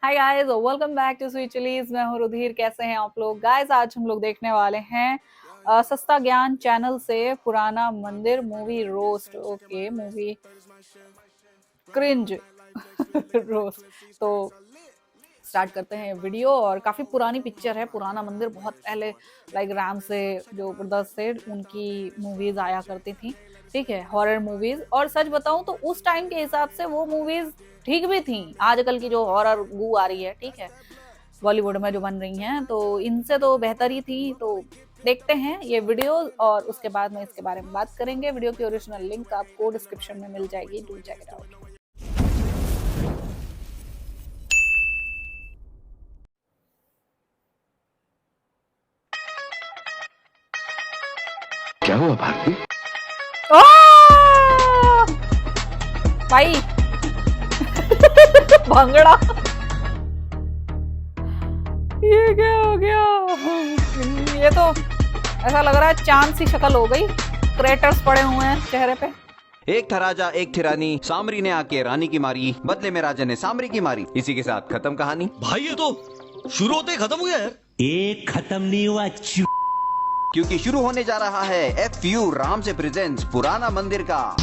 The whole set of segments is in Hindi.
Hi guys, welcome back to Sweet Chillies. मैं हूँ रुधिर। कैसे हैं आप लोग गाइस? आज हम लोग देखने वाले हैं सस्ता ज्ञान चैनल से पुराना मंदिर movie roast. Okay, movie cringe roast. तो स्टार्ट करते हैं वीडियो। और काफी पुरानी पिक्चर है, पुराना मंदिर, बहुत पहले लाइक राम से जो ब्रदर्स थे उनकी मूवीज आया करती थी। ठीक है, हॉरर मूवीज। और सच बताऊं तो उस टाइम के हिसाब से वो मूवीज ठीक भी थी। आजकल की जो हॉरर गू आ रही है, ठीक है, बॉलीवुड में जो बन रही हैं, तो इनसे तो बेहतर ही थी। तो देखते हैं ये वीडियो और उसके बाद में इसके बारे में बात करेंगे। वीडियो की ओरिजिनल लिंक आपको डिस्क्रिप्शन में मिल जाएगी, डू चेक इट आउट। क्या हुआ भारती? भाई भंगड़ा, ये क्या हो गया? ये तो ऐसा लग रहा है चांद सी शक्ल हो गई, क्रेटर्स पड़े हुए हैं चेहरे पे। एक था राजा, एक थी रानी, सामरी ने आके रानी की मारी, बदले में राजा ने सामरी की मारी। इसी के साथ खत्म कहानी। भाई ये तो शुरू होते ही खत्म हो गया यार। एक खत्म नहीं हुआ, क्योंकि शुरू होने जा रहा है FU राम से प्रेजेंट्स पुराना मंदिर का।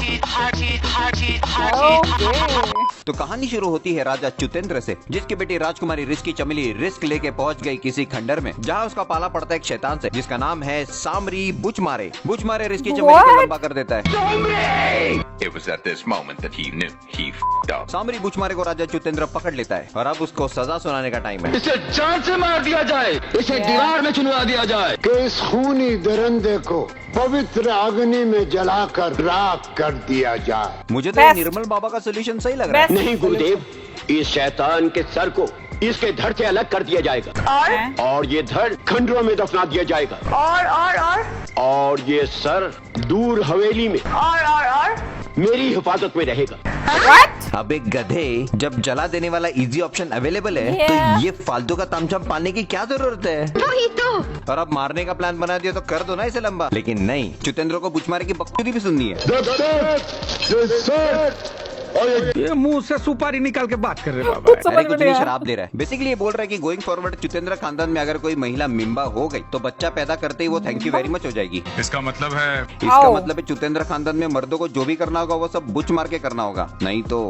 तो कहानी शुरू होती है राजा चुतेंद्र से, जिसकी बेटी राजकुमारी रिस्की चमेली रिस्क लेके पहुंच गई किसी खंडर में, जहां उसका पाला पड़ता है एक शैतान से जिसका नाम है सामरी बुचमारे। बुचमारे रिस्की चमेली को लंबा कर देता है। It was at this moment that he knew he f***ed up. सामरी बुचमारे को राजा चुतेंद्र पकड़ लेता है और अब उसको सजा सुनाने का टाइम है। इसे जान से मार दिया जाए, इसे दीवार में चुनवा दिया जाए। कि इस खूनी दरिंदे को पवित्र अग्नि में जलाकर राख कर दिया जाए। मुझे तो ये निर्मल बाबा का सोल्यूशन सही लग रहा है। नहीं गुरुदेव, इस शैतान के सर को इसके धड़ से अलग कर दिया जाएगा और ये धड़ खंडरों में दफना दिया जाएगा और ये सर दूर हवेली में और मेरी हिफाजत में रहेगा। अब एक गधे, जब जला देने वाला इजी ऑप्शन अवेलेबल है तो ये फालतू का तामझाम पालने की क्या जरूरत है? वही तो। और अब मारने का प्लान बना दिया तो कर दो ना इसे लंबा। लेकिन नहीं, चुतेंद्र को बुचमारे की बकचोदी भी सुननी है। ये मुंह से सुपारी निकाल के बात कर रहे बाबा। अरे कुछ नहीं, शराब दे रहा है। बेसिकली ये बोल रहा है कि गोइंग फॉरवर्ड चुतेंद्र खानदान में अगर कोई महिला मिम्बा हो गई तो बच्चा पैदा करते ही वो थैंक यू वेरी मच हो जाएगी। इसका मतलब है चुतेंद्र खानदान में मर्दों को जो भी करना होगा वो सब बुच मार के करना होगा, नहीं तो।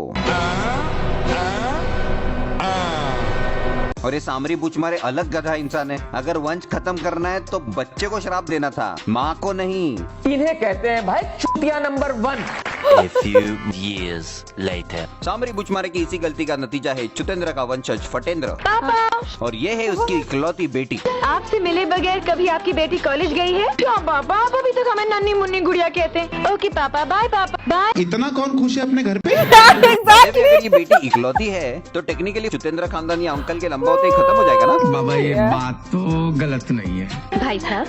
और ये सामरी बुचमारे अलग गधा इंसान है। अगर वंश खत्म करना है तो बच्चे को श्राप देना था, माँ को नहीं। इन्हें कहते हैं भाई चुतिया number 1। A few years later. सामरी बुचमारे की इसी गलती का नतीजा है चुतेंद्र का वंशज फटेंद्र। और ये है उसकी इकलौती बेटी। आपसे मिले बगैर कभी आपकी बेटी कॉलेज गई है? क्या पापा, आप अभी तक हमें नन्ही मुन्नी गुड़िया कहते हैं। ओके पापा, बाय पापा, बाय। इतना कौन खुश है अपने घर पे? अगर ये बेटी इकलौती है तो टेक्निकली चुतेंद्र खानदान या अंकल के लंबा होते ही खत्म हो जाएगा ना। बाबा ये बात तो गलत नहीं है। भाई साहब,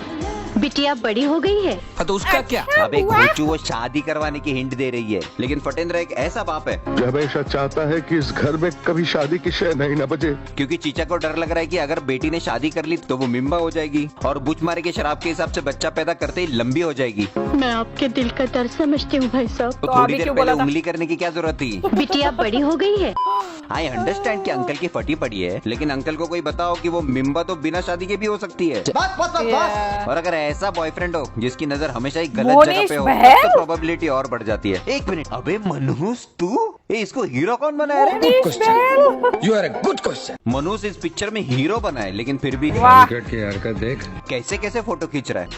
बिटिया बड़ी हो गई है। तो उसका क्या? अब एक बच्चू वो शादी करवाने की हिंट दे रही है, लेकिन फटेंद्र एक ऐसा बाप है जो हमेशा चाहता है कि इस घर में कभी शादी की शय नहीं न बजे। क्योंकि चीचा को डर लग रहा है कि अगर बेटी ने शादी कर ली तो वो मिम्बा हो जाएगी और बुचमारे के शराब के हिसाब से बच्चा पैदा करते ही लंबी हो जाएगी। मैं आपके दिल का दर्द समझती हूँ भाई साहब। तो थोड़ी देर पहले उंगली करने की क्या जरूरत थी? बिटिया बड़ी हो गई है। आई अंडरस्टैंड कि अंकल की फटी पड़ी है, लेकिन अंकल को कोई बताओ कि वो मिम्बा तो बिना शादी के भी हो सकती है। और अगर ऐसा बॉयफ्रेंड हो जिसकी नजर हमेशा ही गलत जगह पे हो तो प्रोबेबिलिटी और बढ़ जाती है। एक मिनट, अबे मनहूस तू, इसको हीरो कौन बनाया रे? You are a good question. मनहूस इस पिक्चर में हीरो बना है, लेकिन फिर भी हरकत देख कैसे कैसे फोटो खींच रहा है।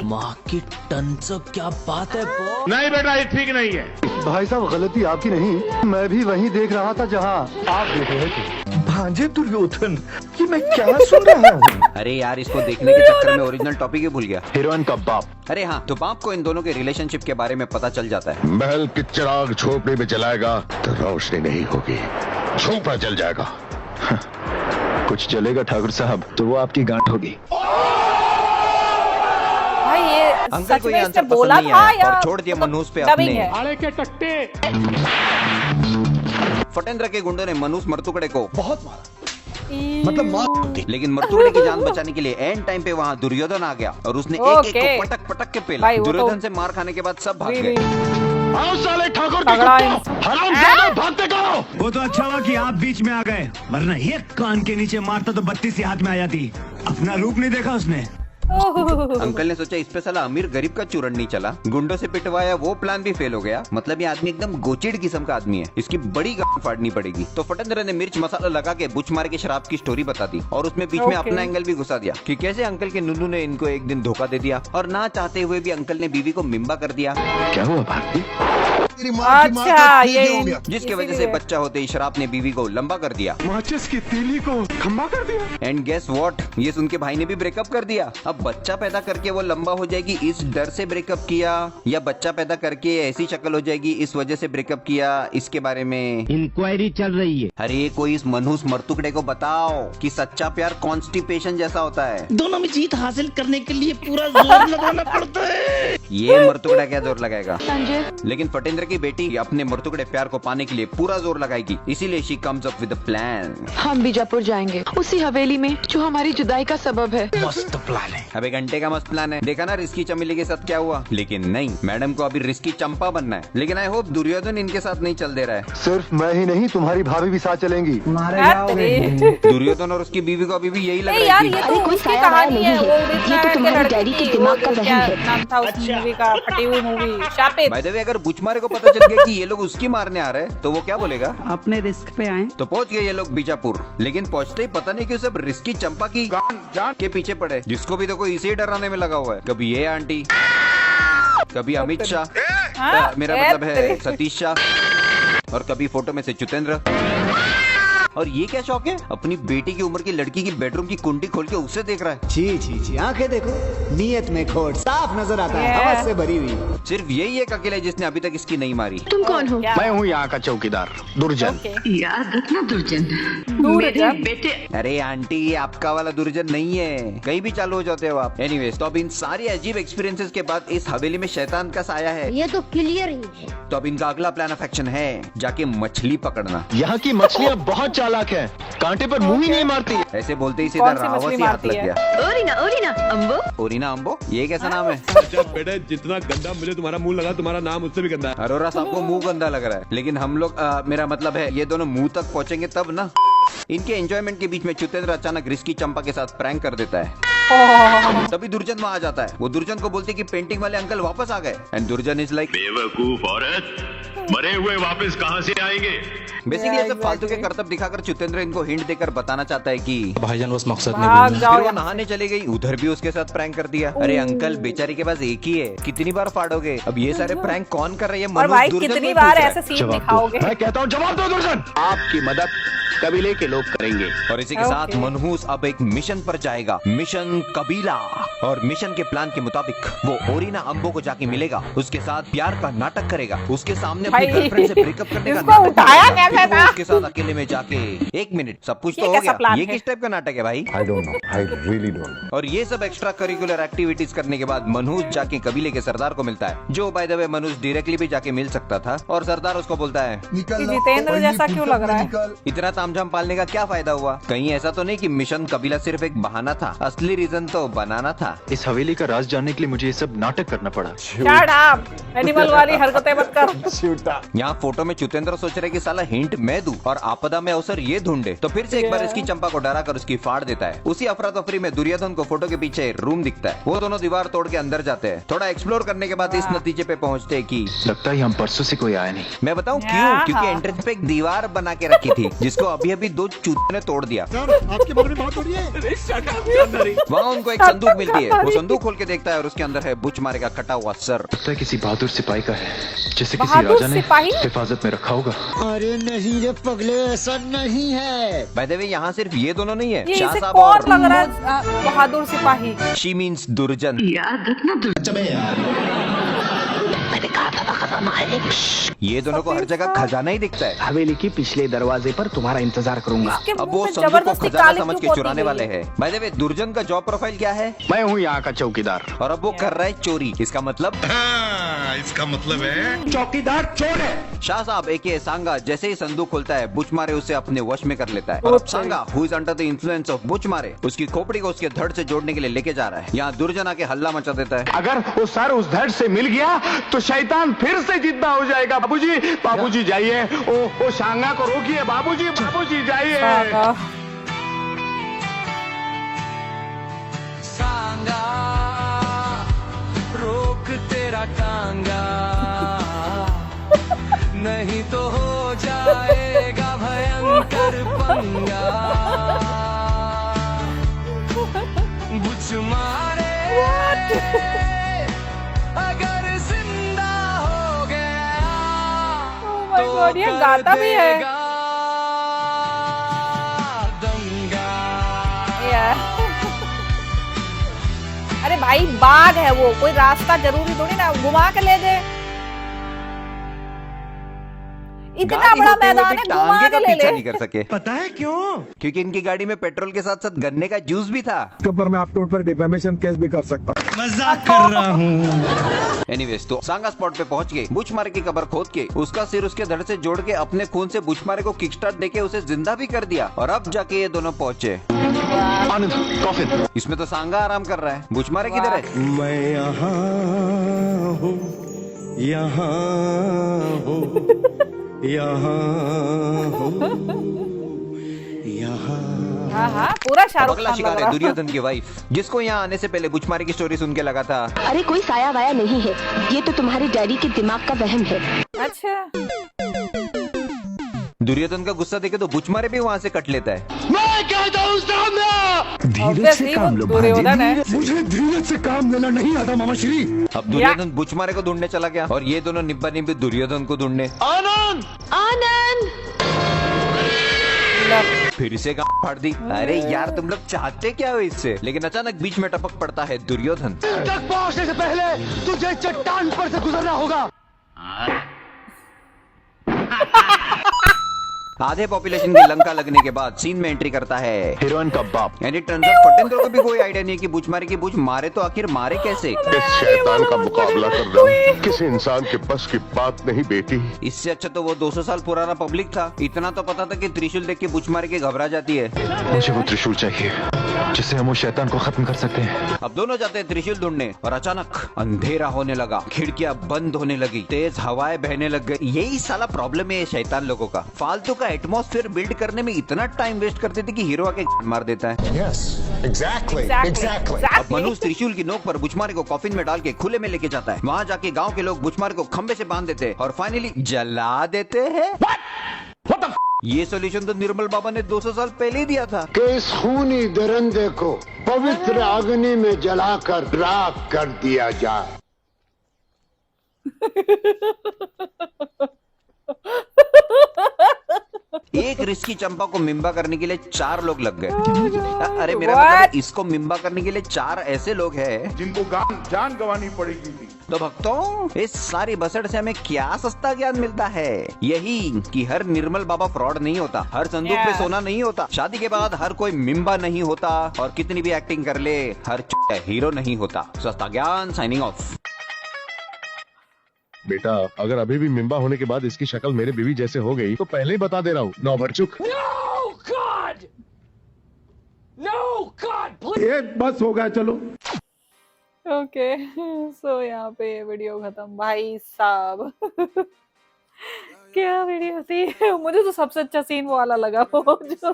माँ की टन से क्या बात है बो? नहीं बेटा, ये ठीक नहीं है। भाई साहब, गलती आपकी नहीं, मैं भी वहीं देख रहा था जहाँ आप देख रहे थे। भांजे दुर्योधन, ये मैं क्या सुन रहा हूँ? अरे यार, इसको देखने के चक्कर में ओरिजिनल टॉपिक ही भूल गया। हीरोइन का बाप। अरे हाँ, तो बाप को इन दोनों के रिलेशनशिप के बारे में पता चल जाता है। महल की चिराग झोपड़ी में जलाएगा तो रोशनी नहीं होगी, झोपड़ा जल जाएगा। कुछ जलेगा ठाकुर साहब तो वो आपकी गांठ होगी। भाई ये अंकल को ये सच में आंसर बोला पसंद नहीं था आया या और छोड़ दिया मनहूस पे डबिंग अपने। है? आड़े के टट्टे। फटेंद्र के गुंडों ने मनहूस मरतुकड़े को बहुत मारा। लेकिन मरतुकड़े की जान बचाने के लिए एंड टाइम पे वहाँ दुर्योधन आ गया और उसने एक एक को पटक पटक के पेला। दुर्योधन से मार खाने के बाद सब भाग गए। आओ साले ठाकुर तगड़ा हरामजादे, भागते करो। वो तो अच्छा हुआ कि आप बीच में आ गए, वरना ये कान के नीचे मारता तो 32 ही हाथ में आ जाती। अपना रूप नहीं देखा उसने। अंकल ने सोचा इस पे साला अमीर गरीब का चूरन नहीं चला, गुंडों से पिटवाया, वो प्लान भी फेल हो गया। मतलब ये आदमी एकदम गोचिड़ किस्म का आदमी है, इसकी बड़ी गांड फाड़नी पड़ेगी। तो फटेंद्र ने मिर्च मसाला लगा के बुच मार के शराब की स्टोरी बता दी और उसमें बीच में अपना एंगल भी घुसा दिया कि कैसे अंकल के नुनू ने इनको एक दिन धोखा दे दिया और ना चाहते हुए भी अंकल ने बीवी को मिम्बा कर दिया। क्या हुआ भारती? अच्छा, ये जिसकी वजह से बच्चा होते ही शराब ने बीवी को लंबा कर दिया। माचिस की तीली को खंबा कर दिया। एंड गेस व्हाट, ये सुन के भाई ने भी ब्रेकअप कर दिया। अब बच्चा पैदा करके वो लंबा हो जाएगी इस डर से ब्रेकअप किया, या बच्चा पैदा करके ऐसी शक्ल हो जाएगी इस वजह से ब्रेकअप किया, इसके बारे में इंक्वायरी चल रही है। अरे कोई इस मनहूस मरतुकड़े को बताओ कि सच्चा प्यार कॉन्स्टिपेशन जैसा होता है। दोनों में जीत हासिल करने के लिए पूरा जोर लगाना पड़ता है। ये मरतुकड़ा क्या जोर लगाएगा, संजय, लेकिन फटेंद्र की बेटी अपने मरतुकड़े प्यार को पाने के लिए पूरा जोर लगाएगी, इसीलिए she comes up with a plan. हम बीजापुर जाएंगे, उसी हवेली में जो हमारी जुदाई का सबब है। मस्त प्लान है। अब 1 घंटे का मस्त प्लान है। देखा ना रिस्की चमेली के साथ क्या हुआ, लेकिन नहीं, मैडम को अभी रिस्की चंपा बनना है। लेकिन आई होप दुर्योधन इनके साथ नहीं चल दे रहा है। सिर्फ मैं ही नहीं, तुम्हारी भाभी भी साथ चलेंगी। दुर्योधन और उसकी बीवी को अभी भी यही लग रहा है यार, कि ये तो उसकी कहानी है, वो तुम्हारे डैडी के दिमाग का वहम है। नाम था उस मूवी का, फटी हुई movie Shapit. By the way, अगर बुचमारे को पता चल गया कि ये लोग उसकी मारने आ रहे हैं तो वो क्या बोलेगा? अपने रिस्क पे आए। तो पहुंच गए ये लोग बीजापुर, लेकिन पहुंचते ही पता नहीं क्यों सब रिस्की चंपा की जान के पीछे पड़े, जिसको भी देखो इसे डराने में लगा हुआ है। कभी ये आंटी, कभी अमित शाह, मेरा मतलब है सतीश शाह, और कभी फोटो में से चुतेंद्र। और ये क्या शौक है, अपनी बेटी की उम्र की लड़की की बेडरूम की कुंडी खोल के उसे देख रहा है। जी जी जी, आंखें देखो, नीयत में खोट साफ नजर आता है, हवस से भरी हुई। सिर्फ यही एक अकेला है जिसने अभी तक इसकी नहीं मारी। तुम कौन हो? मैं हूँ यहाँ का चौकीदार दुर्जन। याद रखना दुर्जन, दुर्जन बेटे। अरे आंटी, ये आपका वाला दुर्जन नहीं है, कहीं भी चालू हो जाते हो आप। एनीवेज, तो अब इन सारी अजीब एक्सपीरियंसेस के बाद इस हवेली में शैतान का साया है। ये तो क्लियर ही है। तो अब इनका अगला प्लान ऑफ एक्शन है जाके मछली पकड़ना। यहाँ की मछलियाँ बहुत चालाक है, कांटे पर मुंह ही नहीं मारती। ऐसे बोलते ही सीधा रावत ही हाथ लग गया। ओरिना ओरिना अम्बो, ओरिना अम्बो, ये कैसा नाम है? अच्छा बेटे, जितना गंदा मुझे तुम्हारा मुंह लगा, तुम्हारा नाम उससे भी गंदा है। अरोरा साहब को मुंह गंदा लग रहा है, लेकिन हम लोग मेरा मतलब है ये दोनों मुंह तक पहुंचेंगे तब ना। इनके एंजॉयमेंट के बीच में चुतेंद्र अचानक रिस्की चंपा के साथ प्रैंक कर देता है। तभी दुर्जन वहाँ आ जाता है। वो दुर्जन को बोलते कि पेंटिंग वाले अंकल वापस आ गए। एंड दुर्जन इज लाइक, बेवकूफ औरत, मरे हुए वापस कहाँ से आएंगे? बेसिकली ये सब फालतू के करतब दिखाकर चुतेंद्र इनको हिंट देकर बताना चाहता है कि भाईजान उस मकसद में फिर वो नहाने चली गई, उधर भी उसके साथ प्रैंक कर दिया। अरे अंकल, बेचारी के पास एक ही है, कितनी बार फाड़ोगे? अब ये सारे प्रैंक कौन कर रही है? और भाई कितनी बार ऐसे सीन दिखाओगे? मैं कहता हूँ जवाब दो दुर्जन। आपकी मदद कबीले के लोग करेंगे। और इसी के साथ मनहूस अब एक मिशन पर जाएगा, मिशन कबीला। और मिशन के प्लान के मुताबिक वो ओरिना अम्बो को जाके मिलेगा, उसके साथ प्यार का नाटक करेगा, उसके सामने अपनी गर्लफ्रेंड से ब्रेकअप करने का नाटक उठाया कैसे था? उसके साथ अकेले में जाके 1 मिनट, सब कुछ तो हो गया। ये किस टाइप का नाटक है भाई? I don't know. I really don't know. और ये सब एक्स्ट्रा करिकुलर एक्टिविटीज करने के बाद मनहूस जाके कबीले के सरदार को मिलता है, जो बाय द वे मनहूस डायरेक्टली भी जाके मिल सकता था। और सरदार उसको बोलता है, जितेंद्र जैसा क्यों लग रहा है? इतना तामझाम पालने का क्या फायदा हुआ? कहीं ऐसा तो नहीं कि मिशन कबीला सिर्फ एक बहाना था, असली रीजन तो बनाना था। इस हवेली का राज जानने के लिए मुझे ये सब नाटक करना पड़ा। शट अप, एनिमल वाली हरकतें मत कर। यहाँ फोटो में चुतेंद्र सोच रहे कि साला हिंट मैं दूं और आपदा में अवसर ये ढूंढे, तो फिर से एक बार इसकी चंपा को डरा कर उसकी फाड़ देता है। उसी अफरा तफरी में दुर्योधन को फोटो के पीछे रूम दिखता है। वो दोनों दीवार तोड़ के अंदर जाते हैं। थोड़ा एक्सप्लोर करने के बाद इस नतीजे पे पहुंचते हैं कि लगता है हम परसों से कोई आया नहीं। मैं बताऊं क्यों? क्योंकि एंट्रेंस पे एक दीवार बना के रखी थी, जिसको अभी अभी 2 चूते ने तोड़ दिया। आपके बारे में बात हो रही है। वहाँ उनको एक संदूक मिलती है। वो संदूक खोल के देखता है और उसके अंदर है बुच मारे का कटा हुआ सर। लगता है किसी बहादुर सिपाही का है, जैसे किसी राजा ने हिफाजत में रखा होगा। अरे नहीं रे पगले, ऐसा नहीं है। बाय द वे, यहाँ सिर्फ ये दोनों नहीं है, ये शाह इसे साहब कौन और लग रहा है? बहादुर सिपाही। शी मीन्स दुर्जन। याद रखना दुर्जन। ये दोनों को हर जगह खजाना ही दिखता है। हवेली की पिछले दरवाजे पर तुम्हारा इंतजार करूंगा। अब वो संदूक को खजाना समझ के चुराने वाले हैं। बाय द वे, दुर्जन का जॉब प्रोफाइल क्या है? मैं हूँ यहाँ का चौकीदार। और अब वो कर रहा है चोरी। इसका मतलब है चौकीदार चोर है। शाह साहब एके सांगा जैसे ही संदूक खोलता है, बुचमारे उसे अपने वश में कर लेता है। और अब Sanga, who is under the influence of बुचमारे, उसकी खोपड़ी को उसके धड़ से जोड़ने के लिए लेके जा रहा है। यहाँ दुर्जन आके हल्ला मचा देता है। अगर वो सर उस धड़ से मिल गया तो शैतान फिर से जितना हो जाएगा। बाबूजी, बाबूजी जाइए। ओ शांगा को रोकिए। बाबूजी, बाबूजी जाइए। सांगा रोक तेरा टांगा, नहीं तो हो जाएगा भयंकर पंगा। बुच मारे अगर जिंदा हो गया तो ये गाता भी है। दंगा। अरे भाई बाघ है वो, कोई रास्ता जरूरी थोड़ी ना घुमा के ले जाए। इतना बड़ा मैदान है, घुमा के ले ले। नहीं कर सके। पता है क्यों? क्योंकि इनकी गाड़ी में पेट्रोल के साथ साथ गन्ने का जूस भी था। इसके ऊपर मैं आपके ऊपर डिफेमेशन केस भी कर सकता हूँ। मजाक कर रहा हूँ। एनीवेज, तो सांगा स्पॉट पे पहुंच गए। बुचमारे की कब्र खोद के उसका सिर उसके धड़ से जोड़ के अपने खून से बुचमारे को किकस्टार्ट देके उसे जिंदा भी कर दिया। और अब जाके ये दोनों पहुंचे। आनंद, कॉफिन। इसमें तो सांगा आराम कर रहा है। बुचमारे किधर है? मैं यहाँ हूँ, यहाँ हूँ, यहाँ हूँ, यहाँ। हाँ, पूरा शाहरुख अगला खान शिकार लग है रहा। दुर्योधन की वाइफ, जिसको यहाँ आने से पहले बुचमारे की स्टोरी सुन के लगा था अरे कोई साया वाया नहीं है, ये तो तुम्हारे डैडी के दिमाग का वहम है। अच्छा। दुर्योधन का गुस्सा देखे तो बुचमारे भी वहाँ से कट लेता है। मैं कहता हूँ सामने। धीरज से काम लो दुर्योधन है। मुझे धीरज से काम लेना नहीं आता मामा श्री। अब दुर्योधन बुचमारे को ढूंढने चला गया और ये दोनों निब्बा निब्बी दुर्योधन को ढूंढने। आनंद, आनंद। फिर से गांड फाड़ दी। अरे यार तुम लोग चाहते क्या हो इससे? लेकिन अचानक बीच में टपक पड़ता है दुर्योधन। तक पहुँचने से पहले तुझे चट्टान पर से गुजरना होगा। आधे पॉपुलेशन की लंका लगने के बाद सीन में एंट्री करता है हीरोइन का बाप। यानी टर्न्स आउट फटेंद्र को भी कोई आइडिया नहीं कि बुचमारे की बुच मारे तो आखिर मारे कैसे। इस शैतान का मुकाबला कर रहा हूँ। किसी इंसान के बस की बात नहीं बेटी। इससे अच्छा तो वो 200 साल पुराना पब्लिक था। इतना तो पता था कि त्रिशूल देख के बुचमारे के घबरा जाती है। मुझे वो त्रिशूल चाहिए जिससे हम उस शैतान को खत्म कर सकते हैं। अब दोनों जाते हैं त्रिशूल ढूंढने और अचानक अंधेरा होने लगा, खिड़कियां बंद होने लगी, तेज हवाएं बहने लग गई। यही साला प्रॉब्लम है शैतान लोगों का। फालतू का एटमॉस्फेयर बिल्ड करने में इतना टाइम वेस्ट करते थे कि हीरो आके मार देता है। Exactly. अब मनुष्य त्रिशूल की नोक पर बुचमारे को कॉफिन में डाल के खुले में लेके जाता है। वहाँ जाके गाँव के लोग बुचमारे को खंबे से बांध देते हैं और फाइनली जला देते हैं। ये सोल्यूशन तो निर्मल बाबा ने 200 साल पहले ही दिया था कि इस खूनी दरिंदे को पवित्र अग्नि में जलाकर राख कर दिया जाए। एक रिस्की चंपा को मिम्बा करने के लिए 4 लोग लग गए। अरे मेरा मतलब इसको मिम्बा करने के लिए 4 ऐसे लोग हैं जिनको जान गंवानी पड़ेगी थी। तो भक्तों, इस सारी बसड़ से हमें क्या सस्ता ज्ञान मिलता है? यही कि हर निर्मल बाबा फ्रॉड नहीं होता, हर संदूक पे सोना नहीं होता, शादी के बाद हर कोई मिम्बा नहीं होता और कितनी भी एक्टिंग कर ले हर हीरो नहीं होता। सस्ता ज्ञान साइनिंग ऑफ। बेटा, अगर अभी भी मिम्बा होने के बाद इसकी शक्ल मेरे बीवी जैसे हो गई तो पहले ही बता दे रहा हूँ। नौभरचुक। ये बस हो गया, चलो। ओके, सो यहाँ पे वीडियो खत्म। भाई साहब क्या वीडियो थी। मुझे तो सबसे अच्छा सीन वो वाला लगा, वो जो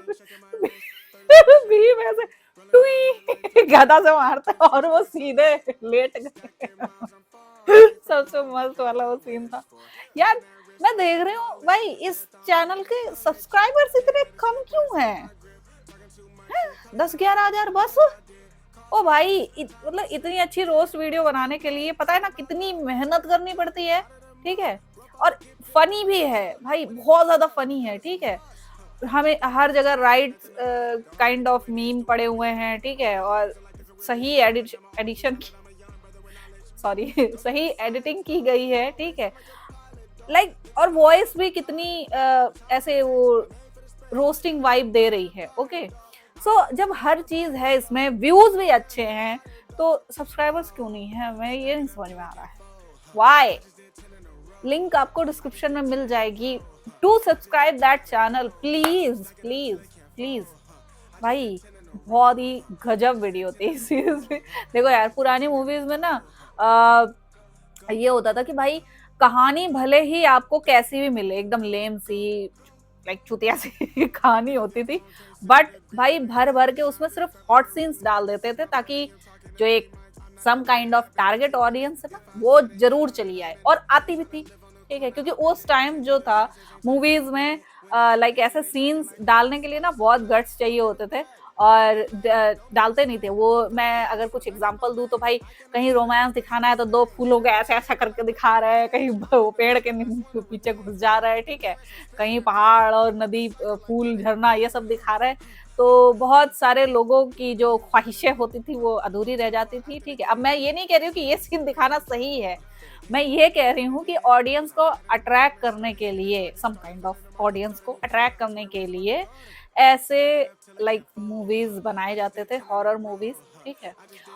भीम ऐसे टुई गदा से मारता है और वो सीधे लेट गए। सबसे मस्त वाला वो सीन था यार। मैं देख रही हूँ भाई इस चैनल के सब्सक्राइबर्स इतने कम क्यों हैं? 10-11 हजार बस। ओ भाई मतलब इतनी अच्छी रोस्ट वीडियो बनाने के लिए पता है ना कितनी मेहनत करनी पड़ती है, ठीक है? और फनी भी है भाई, बहुत ज्यादा फनी है, ठीक है? हमें हर जगह राइट काइंड ऑफ मीम पड़े हुए हैं, ठीक है? और सही सही एडिटिंग की गई है, ठीक है? लाइक और वॉइस भी कितनी ऐसे वो रोस्टिंग वाइब दे रही है। ओके, सो जब हर चीज है इसमें, व्यूज भी अच्छे हैं, तो सब्सक्राइबर्स क्यों नहीं है? मैं ये नहीं समझ में आ रहा है व्हाई। लिंक आपको डिस्क्रिप्शन में मिल जाएगी। To subscribe that channel please please please. भाई बहुत ही गजब वीडियो थी सीरियसली। देखो यार, पुरानी मूवीज में ना ये होता था कि भाई कहानी भले ही आपको कैसी भी मिले, एकदम लेम सी, लाइक चुतिया सी कहानी होती थी, बट भाई भर भर के उसमें सिर्फ हॉट सीन्स डाल देते थे ताकि जो एक some kind of target audience है ना, वो जरूर चली आए, और आती भी थी, ठीक है, क्योंकि उस टाइम जो था मूवीज में लाइक ऐसे सीन्स डालने के लिए ना बहुत गट्स चाहिए होते थे, और डालते नहीं थे वो। मैं अगर कुछ एग्जांपल दूं तो भाई कहीं रोमांस दिखाना है तो दो फूलों को ऐसे ऐसा करके दिखा रहा है, कहीं वो पेड़ के पीछे घुस जा रहा है, ठीक है, कहीं पहाड़ और नदी, फूल, झरना, ये सब दिखा रहा है, तो बहुत सारे लोगों की जो ख्वाहिशें होती थी वो अधूरी रह जाती थी, ठीक है। अब मैं ये नहीं कह रही हूँ कि ये सीन दिखाना सही है, मैं ये कह रही हूँ कि ऑडियंस को अट्रैक्ट करने के लिए, सम काइंड ऑफ ऑडियंस को अट्रैक्ट करने के लिए ऐसे लाइक मूवीज बनाए जाते थे, हॉरर मूवीज, ठीक है।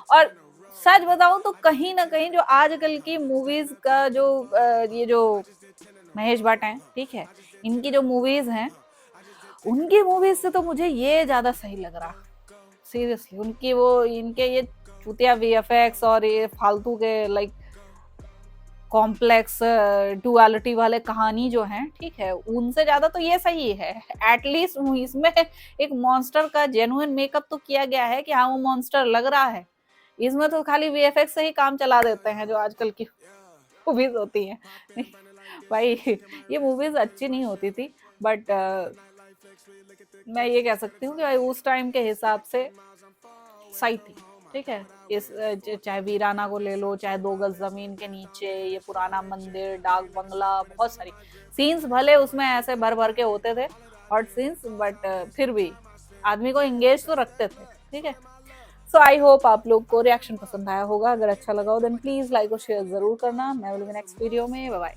और सच बताऊं तो कहीं ना कहीं जो आजकल की मूवीज का जो ये जो महेश भट्ट हैं, ठीक है, इनकी जो मूवीज हैं, उनकी मूवीज से तो मुझे ये ज्यादा सही लग रहा, सीरियसली। उनकी वो, इनके ये चूतिया वीएफएक्स और ये फालतू के लाइक कॉम्प्लेक्स डुअलिटी वाले कहानी जो हैं, ठीक है, उनसे ज्यादा तो ये सही है। एटलीस्ट इसमें एक मॉन्स्टर का जेन्युइन मेकअप तो किया गया है कि हाँ वो मॉन्स्टर लग रहा है। इसमें तो खाली वीएफएक्स से ही काम चला देते हैं जो आजकल की मूवीज होती हैं। भाई ये मूवीज अच्छी नहीं होती थी, बट मैं ये कह सकती हूँ कि भाई उस टाइम के हिसाब से सही थी, ठीक है। इस चाहे वीराना को ले लो, चाहे 2 गज जमीन के नीचे, ये पुराना मंदिर, डाक बंगला, बहुत सारी सीन्स भले उसमें ऐसे भर भर के होते थे हॉट सीन्स, बट फिर भी आदमी को एंगेज तो रखते थे, ठीक है। सो आई होप आप लोग को रिएक्शन पसंद आया होगा। अगर अच्छा लगा हो देन प्लीज लाइक और शेयर जरूर करना। मैं मिलूंगी नेक्स्ट वीडियो में। Bye bye.